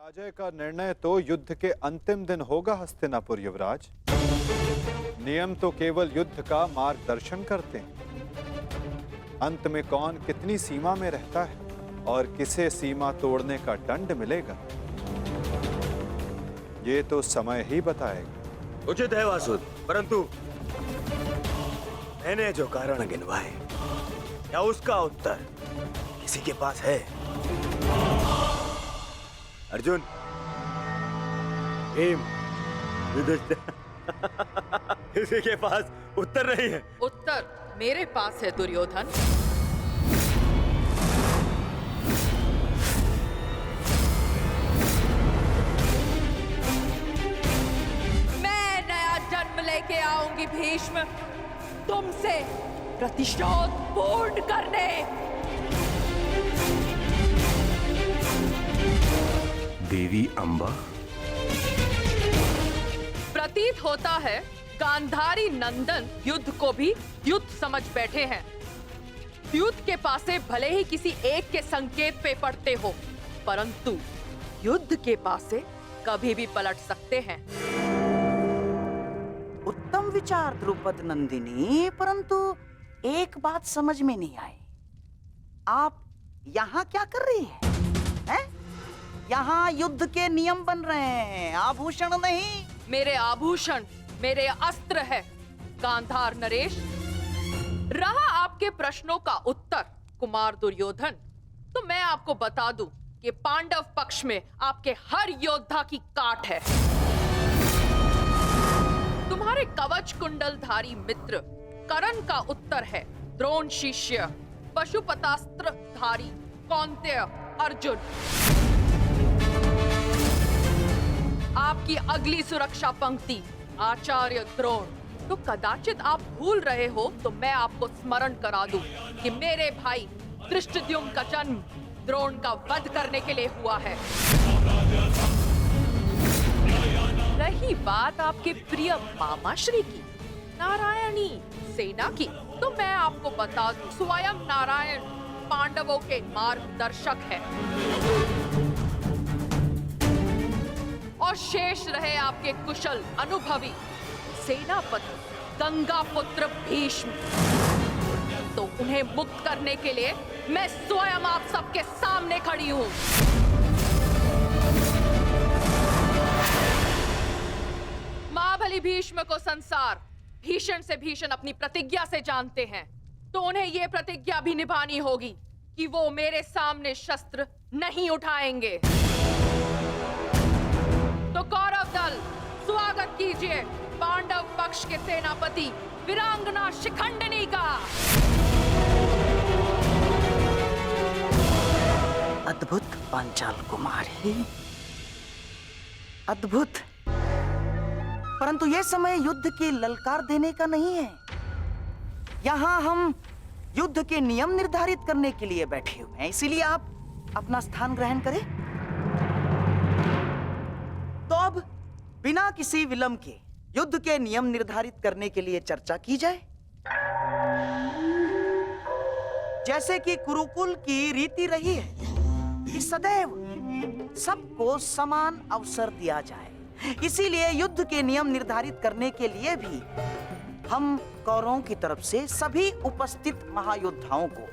पराजय का निर्णय तो युद्ध के अंतिम दिन होगा हस्तिनापुर युवराज। नियम तो केवल युद्ध का मार्गदर्शन करते हैं। अंत में कौन कितनी सीमा में रहता है और किसे सीमा तोड़ने का दंड मिलेगा, ये तो समय ही बताएगा। उचित है वासुद, परंतु मैंने जो कारण गिनवाए, क्या उसका उत्तर किसी के पास है? अर्जुन, भीम, युधिष्ठिर, किसी के पास उत्तर नहीं है। उत्तर मेरे पास है दुर्योधन। मैं नया जन्म लेके आऊंगी भीष्म, तुमसे प्रतिशोध पूर्ण करने। देवी अंबा, प्रतीत होता है गांधारी नंदन युद्ध को भी युद्ध समझ बैठे हैं। युद्ध के पासे भले ही किसी एक के संकेत पे पड़ते हो, परंतु युद्ध के पासे कभी भी पलट सकते हैं। उत्तम विचार द्रुपद नंदिनी, परंतु एक बात समझ में नहीं आई। आप यहाँ क्या कर रही हैं? यहाँ युद्ध के नियम बन रहे हैं, आभूषण नहीं। मेरे आभूषण मेरे अस्त्र है गांधार नरेश। रहा आपके प्रश्नों का उत्तर कुमार दुर्योधन, तो मैं आपको बता दूं कि पांडव पक्ष में आपके हर योद्धा की काट है। तुम्हारे कवच कुंडलधारी मित्र कर्ण का उत्तर है द्रोण शिष्य पशुपतास्त्र धारी कौन्तेय अर्जुन। आपकी अगली सुरक्षा पंक्ति आचार्य द्रोण। तो कदाचित आप भूल रहे हो तो मैं आपको स्मरण करा दूं कि मेरे भाई धृष्टद्युम्न का जन्म द्रोण का वध करने के लिए हुआ है। रही बात आपके प्रिय मामाश्री की, नारायणी सेना की, तो मैं आपको बता दूं स्वयं नारायण पांडवों के मार्गदर्शक है। और शेष रहे आपके कुशल अनुभवी सेनापति गंगा पुत्र भीष्म, तो उन्हें मुक्त करने के लिए मैं स्वयं आप सबके सामने खड़ी हूं। महाबली भीष्म को संसार भीषण से भीषण अपनी प्रतिज्ञा से जानते हैं, तो उन्हें यह प्रतिज्ञा भी निभानी होगी कि वो मेरे सामने शस्त्र नहीं उठाएंगे। तो कौरव दल स्वागत कीजिए पांडव पक्ष के सेनापति वीरांगना शिखंडिनी का। अद्भुत पांचाल कुमारी, अद्भुत। परंतु यह समय युद्ध की ललकार देने का नहीं है। यहाँ हम युद्ध के नियम निर्धारित करने के लिए बैठे हुए हैं, इसीलिए आप अपना स्थान ग्रहण करें। तो अब बिना किसी विलंब के युद्ध के नियम निर्धारित करने के लिए चर्चा की जाए। जैसे कि कुरुकुल की रीति रही है कि सदैव सबको समान अवसर दिया जाए, इसीलिए युद्ध के नियम निर्धारित करने के लिए भी हम कौरवों की तरफ से सभी उपस्थित महायोद्धाओं को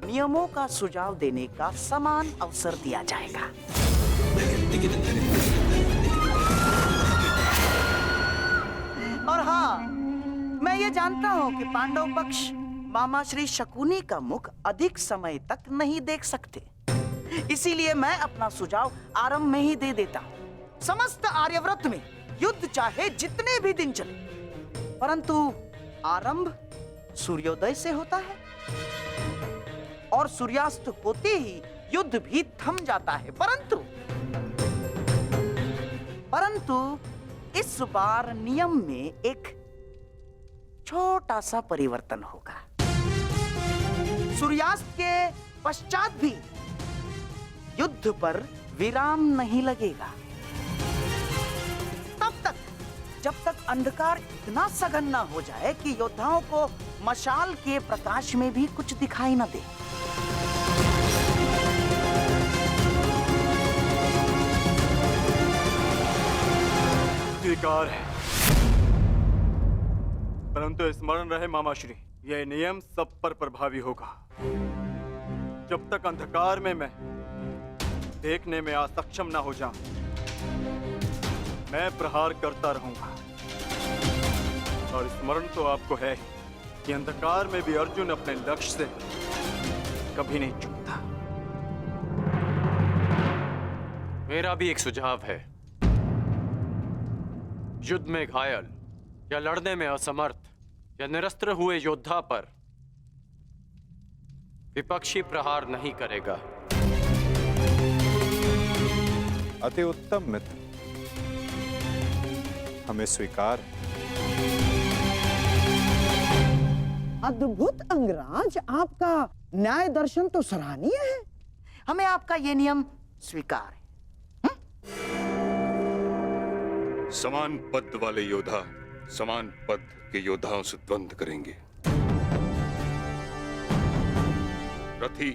नियमों का सुझाव देने का समान अवसर दिया जाएगा। और हाँ, मैं ये जानता हूं कि पांडव पक्ष मामा श्री शकुनी का मुख अधिक समय तक नहीं देख सकते, इसीलिए मैं अपना सुझाव आरंभ में ही दे देता हूं। समस्त आर्यव्रत में युद्ध चाहे जितने भी दिन चले, परंतु आरंभ सूर्योदय से होता है और सूर्यास्त होते ही युद्ध भी थम जाता है। परंतु इस बार नियम में एक छोटा सा परिवर्तन होगा। सूर्यास्त के पश्चात भी युद्ध पर विराम नहीं लगेगा, तब तक जब तक अंधकार इतना सघन न हो जाए कि योद्धाओं को मशाल के प्रकाश में भी कुछ दिखाई न दे। स्वीकार है, परंतु स्मरण रहे मामाश्री, यह नियम सब पर प्रभावी होगा। जब तक अंधकार में मैं देखने में असक्षम ना हो जाऊं, मैं प्रहार करता रहूंगा। और स्मरण तो आपको है ही कि अंधकार में भी अर्जुन अपने लक्ष्य से कभी नहीं चूकता। मेरा भी एक सुझाव है। युद्ध में घायल या लड़ने में असमर्थ या निरस्त्र हुए योद्धा पर विपक्षी प्रहार नहीं करेगा। अति उत्तम मित्र, हमें स्वीकार है। अद्भुत अंगराज, आपका न्याय दर्शन तो सराहनीय है। हमें आपका ये नियम स्वीकार है। समान पद वाले योद्धा समान पद के योद्धाओं से द्वंद्व करेंगे। रथी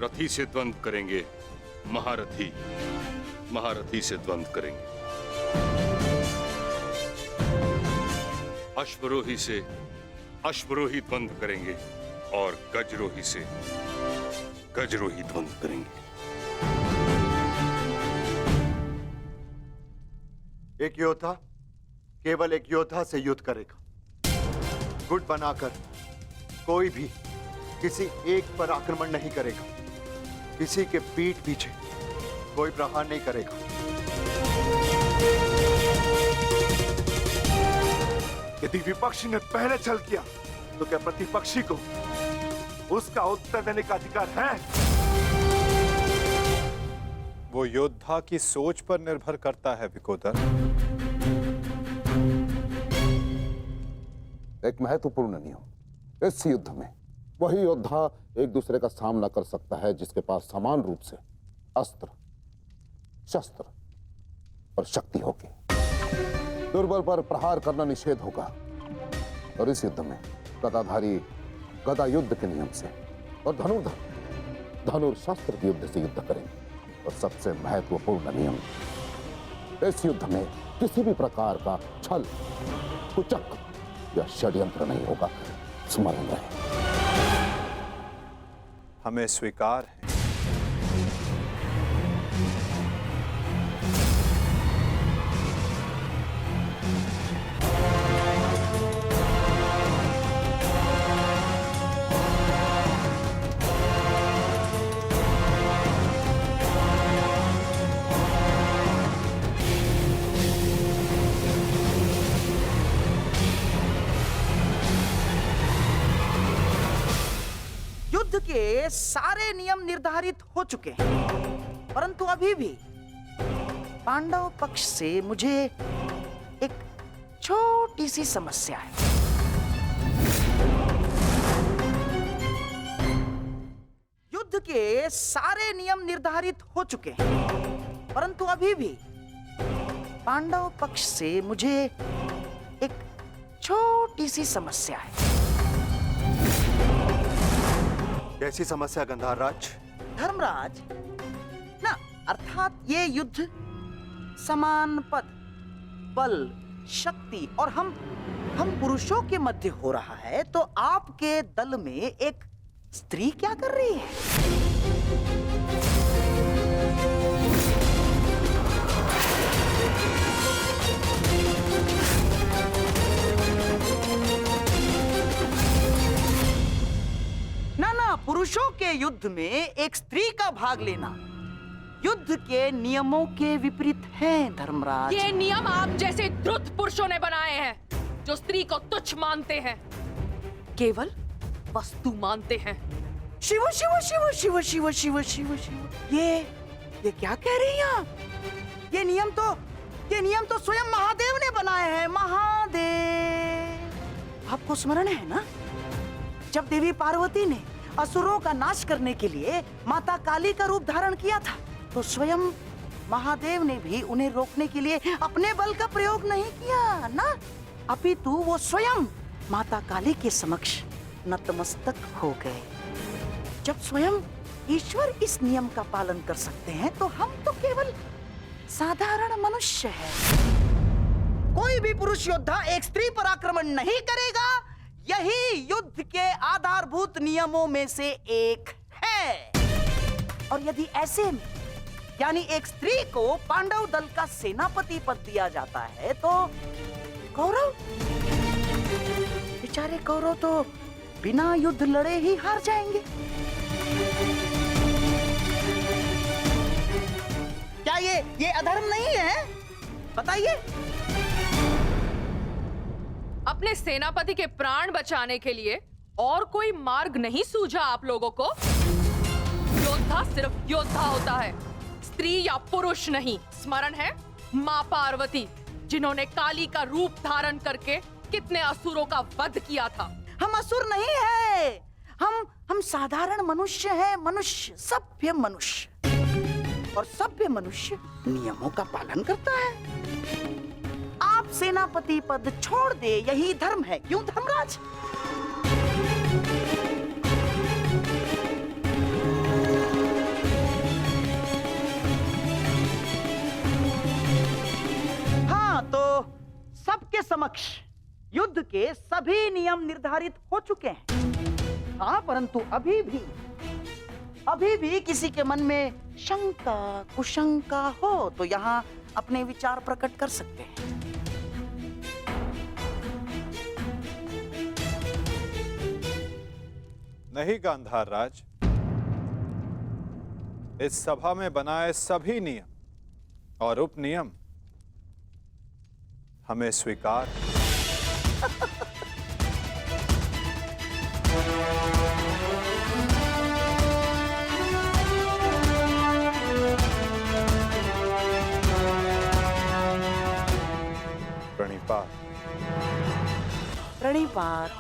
रथी से द्वंद्व करेंगे, महारथी महारथी से द्वंद्व करेंगे, अश्वरोही से अश्वरोही द्वंद्व करेंगे और गजरोही से गजरोही द्वंद्व करेंगे। एक योद्धा केवल एक योद्धा से युद्ध करेगा। गुट बनाकर कोई भी किसी एक पर आक्रमण नहीं करेगा। किसी के पीठ पीछे कोई प्रहार नहीं करेगा। यदि विपक्षी ने पहले छल किया तो क्या प्रतिपक्षी को उसका उत्तर देने का अधिकार है? वो योद्धा की सोच पर निर्भर करता है विकोदर। एक महत्वपूर्ण नियम, इस युद्ध में वही योद्धा एक दूसरे का सामना कर सकता है जिसके पास समान रूप से अस्त्र, शस्त्र और शक्ति होगी। दुर्बल पर प्रहार करना निषेध होगा। और इस युद्ध में गदाधारी गदा युद्ध के नियम से और धनुर्धर धनुर्शास्त्र के युद्ध से युद्ध करेंगे। और सबसे महत्वपूर्ण नियम, इस युद्ध में किसी भी प्रकार का छल, कुचक या षड्यंत्र नहीं होगा। स्मरण रहे। हमें स्वीकार है। युद्ध के सारे नियम निर्धारित हो चुके हैं, परंतु अभी भी पांडव पक्ष से मुझे एक छोटी सी समस्या है। युद्ध के सारे नियम निर्धारित हो चुके हैं, परंतु अभी भी पांडव पक्ष से मुझे एक छोटी सी समस्या है। कैसी समस्या गंधार राज? धर्मराज ना, अर्थात ये युद्ध समान पद, बल, शक्ति और हम पुरुषों के मध्य हो रहा है, तो आपके दल में एक स्त्री क्या कर रही है? ना, पुरुषों के युद्ध में एक स्त्री का भाग लेना युद्ध के नियमों के विपरीत है धर्मराज। ये नियम आप जैसे द्रुत पुरुषों ने बनाए हैं, जो स्त्री को तुच्छ मानते हैं, केवल वस्तु मानते हैं। शिव शिव शिव शिव शिव शिव शिव शिव, ये क्या कह रही हैं आप? ये नियम तो स्वयं महादेव ने बनाए हैं। महादेव, आपको स्मरण है ना, जब देवी पार्वती ने असुरों का नाश करने के लिए माता काली का रूप धारण किया था, तो स्वयं महादेव ने भी उन्हें रोकने के लिए अपने बल का प्रयोग नहीं किया ना, अपितु वो स्वयं माता काली के समक्ष नतमस्तक हो गए। जब स्वयं ईश्वर इस नियम का पालन कर सकते हैं, तो हम तो केवल साधारण मनुष्य हैं। कोई भी पुरुष योद्धा एक स्त्री पर आक्रमण नहीं करेगा। यही युद्ध के आधारभूत नियमों में से एक है। और यदि ऐसे में यानी एक स्त्री को पांडव दल का सेनापति पद दिया जाता है तो कौरव, बेचारे कौरव तो बिना युद्ध लड़े ही हार जाएंगे। क्या ये अधर्म नहीं है? बताइए। अपने सेनापति के प्राण बचाने के लिए और कोई मार्ग नहीं सूझा आप लोगों को? योद्धा सिर्फ योद्धा होता है, स्त्री या पुरुष नहीं। स्मरण है मां पार्वती, जिन्होंने काली का रूप धारण करके कितने असुरों का वध किया था। हम असुर नहीं है, हम साधारण मनुष्य हैं, मनुष्य, सभ्य मनुष्य। और सभ्य मनुष्य नियमों का पालन करता है। आप सेनापति पद छोड़ दे, यही धर्म है। क्यों धर्मराज? हाँ, तो सबके समक्ष युद्ध के सभी नियम निर्धारित हो चुके हैं। हाँ, परंतु अभी भी किसी के मन में शंका कुशंका हो तो यहाँ अपने विचार प्रकट कर सकते हैं। नहीं गांधार राज, इस सभा में बनाए सभी नियम और उपनियम हमें स्वीकार है। प्रणिपात। प्रणिपात।